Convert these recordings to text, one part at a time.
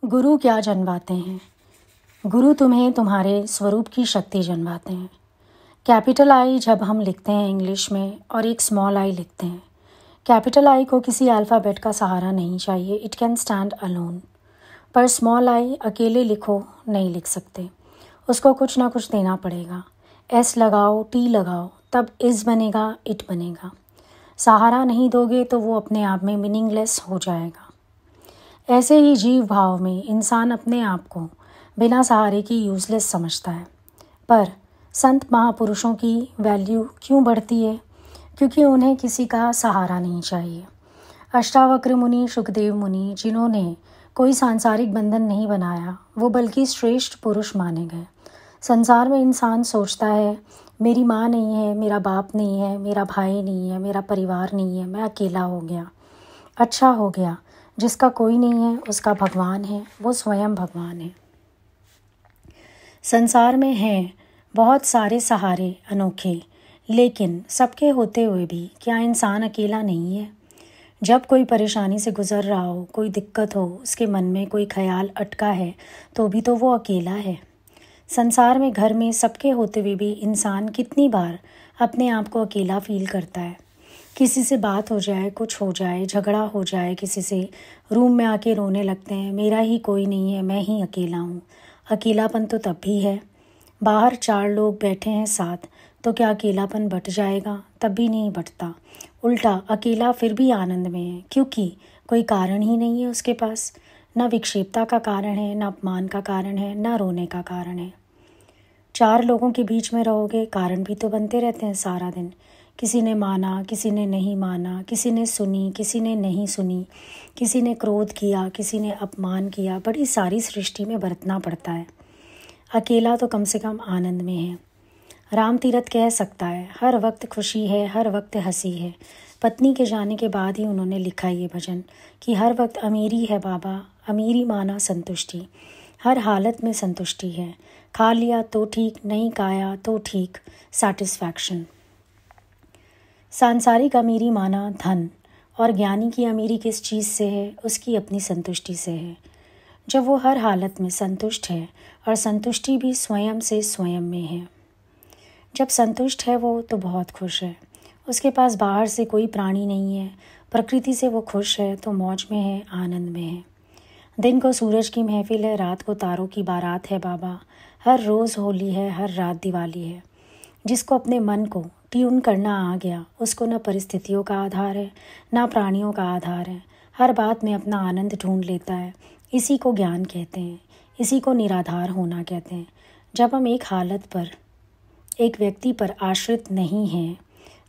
गुरु क्या जन्माते हैं? गुरु तुम्हें तुम्हारे स्वरूप की शक्ति जन्माते हैं। कैपिटल आई जब हम लिखते हैं इंग्लिश में और एक स्मॉल आई लिखते हैं। कैपिटल आई को किसी अल्फ़ाबेट का सहारा नहीं चाहिए, इट कैन स्टैंड अलोन। पर स्मॉल आई अकेले लिखो नहीं लिख सकते, उसको कुछ ना कुछ देना पड़ेगा। एस लगाओ, टी लगाओ, तब इस बनेगा, इट बनेगा। सहारा नहीं दोगे तो वो अपने आप में मीनिंगलेस हो जाएगा। ऐसे ही जीव भाव में इंसान अपने आप को बिना सहारे की यूज़लेस समझता है। पर संत महापुरुषों की वैल्यू क्यों बढ़ती है? क्योंकि उन्हें किसी का सहारा नहीं चाहिए। अष्टावक्र मुनि, सुखदेव मुनि, जिन्होंने कोई सांसारिक बंधन नहीं बनाया, वो बल्कि श्रेष्ठ पुरुष माने गए। संसार में इंसान सोचता है, मेरी माँ नहीं है, मेरा बाप नहीं है, मेरा भाई नहीं है, मेरा परिवार नहीं है, मैं अकेला हो गया। अच्छा हो गया, जिसका कोई नहीं है उसका भगवान है, वो स्वयं भगवान है। संसार में हैं बहुत सारे सहारे अनोखे, लेकिन सबके होते हुए भी क्या इंसान अकेला नहीं है? जब कोई परेशानी से गुजर रहा हो, कोई दिक्कत हो, उसके मन में कोई ख्याल अटका है, तो भी तो वो अकेला है। संसार में घर में सबके होते हुए भी इंसान कितनी बार अपने आप को अकेला फील करता है। किसी से बात हो जाए, कुछ हो जाए, झगड़ा हो जाए किसी से, रूम में आके रोने लगते हैं, मेरा ही कोई नहीं है, मैं ही अकेला हूँ। अकेलापन तो तब भी है। बाहर 4 लोग बैठे हैं साथ, तो क्या अकेलापन बट जाएगा? तब भी नहीं बटता। उल्टा अकेला फिर भी आनंद में है, क्योंकि कोई कारण ही नहीं है उसके पास। न विक्षेपता का कारण है, न अपमान का कारण है, न रोने का कारण है। 4 लोगों के बीच में रहोगे, कारण भी तो बनते रहते हैं सारा दिन। किसी ने माना, किसी ने नहीं माना, किसी ने सुनी, किसी ने नहीं सुनी, किसी ने क्रोध किया, किसी ने अपमान किया। बड़ी सारी सृष्टि में बरतना पड़ता है। अकेला तो कम से कम आनंद में है। राम तीरथ कह सकता है, हर वक्त खुशी है, हर वक्त हंसी है। पत्नी के जाने के बाद ही उन्होंने लिखा ये भजन कि हर वक्त अमीरी है बाबा, अमीरी माना संतुष्टि, हर हालत में संतुष्टि है। खा लिया तो ठीक, नहीं खाया तो ठीक, सैटिस्फैक्शन। सांसारिक अमीरी माना धन, और ज्ञानी की अमीरी किस चीज़ से है? उसकी अपनी संतुष्टि से है। जब वो हर हालत में संतुष्ट है, और संतुष्टि भी स्वयं से स्वयं में है। जब संतुष्ट है वो, तो बहुत खुश है। उसके पास बाहर से कोई प्राणी नहीं है, प्रकृति से वो खुश है, तो मौज में है, आनंद में है। दिन को सूरज की महफिल है, रात को तारों की बारात है बाबा। हर रोज़ होली है, हर रात दिवाली है। जिसको अपने मन को ट्यून करना आ गया, उसको न परिस्थितियों का आधार है, न प्राणियों का आधार है। हर बात में अपना आनंद ढूंढ लेता है। इसी को ज्ञान कहते हैं, इसी को निराधार होना कहते हैं। जब हम एक हालत पर, एक व्यक्ति पर आश्रित नहीं हैं,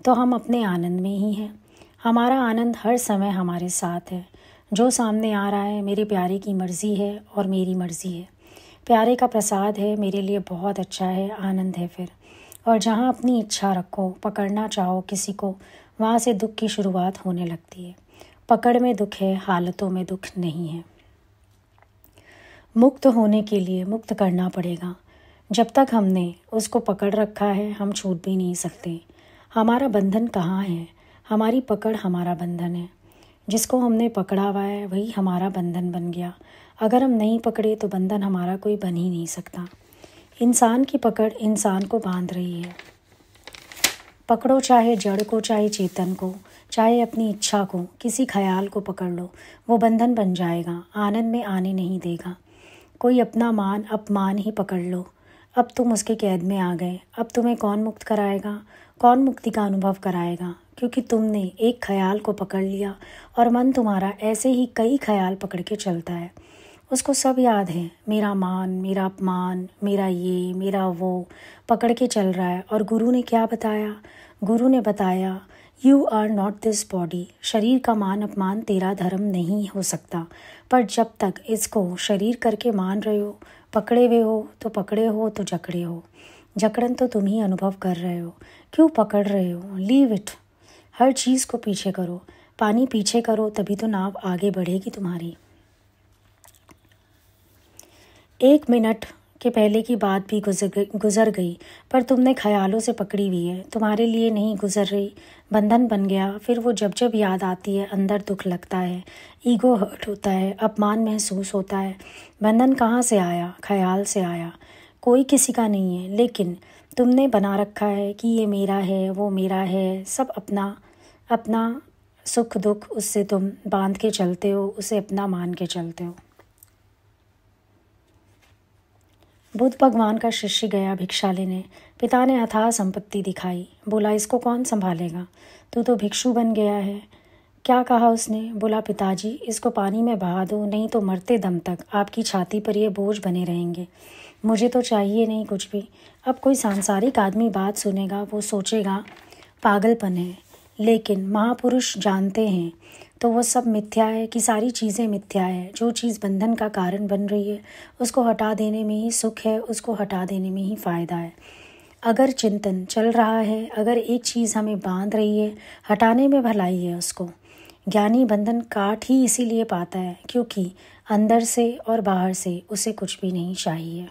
तो हम अपने आनंद में ही हैं। हमारा आनंद हर समय हमारे साथ है। जो सामने आ रहा है, मेरे प्यारे की मर्ज़ी है और मेरी मर्ज़ी है। प्यारे का प्रसाद है, मेरे लिए बहुत अच्छा है, आनंद है फिर। और जहाँ अपनी इच्छा रखो, पकड़ना चाहो किसी को, वहाँ से दुख की शुरुआत होने लगती है। पकड़ में दुख है, हालतों में दुख नहीं है। मुक्त होने के लिए मुक्त करना पड़ेगा। जब तक हमने उसको पकड़ रखा है, हम छूट भी नहीं सकते। हमारा बंधन कहाँ है? हमारी पकड़ हमारा बंधन है। जिसको हमने पकड़ा हुआ है, वही हमारा बंधन बन गया। अगर हम नहीं पकड़े तो बंधन हमारा कोई बन ही नहीं सकता। इंसान की पकड़ इंसान को बांध रही है। पकड़ो चाहे जड़ को, चाहे चेतन को, चाहे अपनी इच्छा को, किसी ख्याल को पकड़ लो, वो बंधन बन जाएगा, आनंद में आने नहीं देगा। कोई अपना मान अपमान ही पकड़ लो, अब तुम उसके कैद में आ गए। अब तुम्हें कौन मुक्त कराएगा? कौन मुक्ति का अनुभव कराएगा? क्योंकि तुमने एक ख्याल को पकड़ लिया, और मन तुम्हारा ऐसे ही कई ख्याल पकड़ के चलता है। उसको सब याद है, मेरा मान, मेरा अपमान, मेरा ये, मेरा वो, पकड़ के चल रहा है। और गुरु ने क्या बताया? गुरु ने बताया, you are not this body. शरीर का मान अपमान तेरा धर्म नहीं हो सकता। पर जब तक इसको शरीर करके मान रहे हो, पकड़े हुए हो, तो पकड़े हो तो जकड़े हो। जकड़न तो तुम ही अनुभव कर रहे हो। क्यों पकड़ रहे हो? Leave it. हर चीज़ को पीछे करो। पानी पीछे करो, तभी तो नाव आगे बढ़ेगी तुम्हारी। 1 मिनट कि पहले की बात भी गुजर गई, पर तुमने ख्यालों से पकड़ी हुई है, तुम्हारे लिए नहीं गुजर रही। बंधन बन गया। फिर वो जब जब याद आती है अंदर दुख लगता है, ईगो हर्ट होता है, अपमान महसूस होता है। बंधन कहाँ से आया? ख्याल से आया। कोई किसी का नहीं है, लेकिन तुमने बना रखा है कि ये मेरा है, वो मेरा है, सब अपना अपना। सुख दुख उससे तुम बांध के चलते हो, उसे अपना मान के चलते हो। बुद्ध भगवान का शिष्य गया भिक्षा लेने। पिता ने अथाह संपत्ति दिखाई। बोला, इसको कौन संभालेगा? तू तो भिक्षु बन गया है। क्या कहा उसने? बोला, पिताजी इसको पानी में बहा दो, नहीं तो मरते दम तक आपकी छाती पर ये बोझ बने रहेंगे। मुझे तो चाहिए नहीं कुछ भी। अब कोई सांसारिक आदमी बात सुनेगा, वो सोचेगा पागलपन है, लेकिन महापुरुष जानते हैं तो वो सब मिथ्या है, कि सारी चीज़ें मिथ्या है। जो चीज़ बंधन का कारण बन रही है उसको हटा देने में ही सुख है, उसको हटा देने में ही फ़ायदा है। अगर चिंतन चल रहा है, अगर एक चीज़ हमें बांध रही है, हटाने में भलाई है उसको। ज्ञानी बंधन काट ही इसीलिए पाता है क्योंकि अंदर से और बाहर से उसे कुछ भी नहीं चाहिए।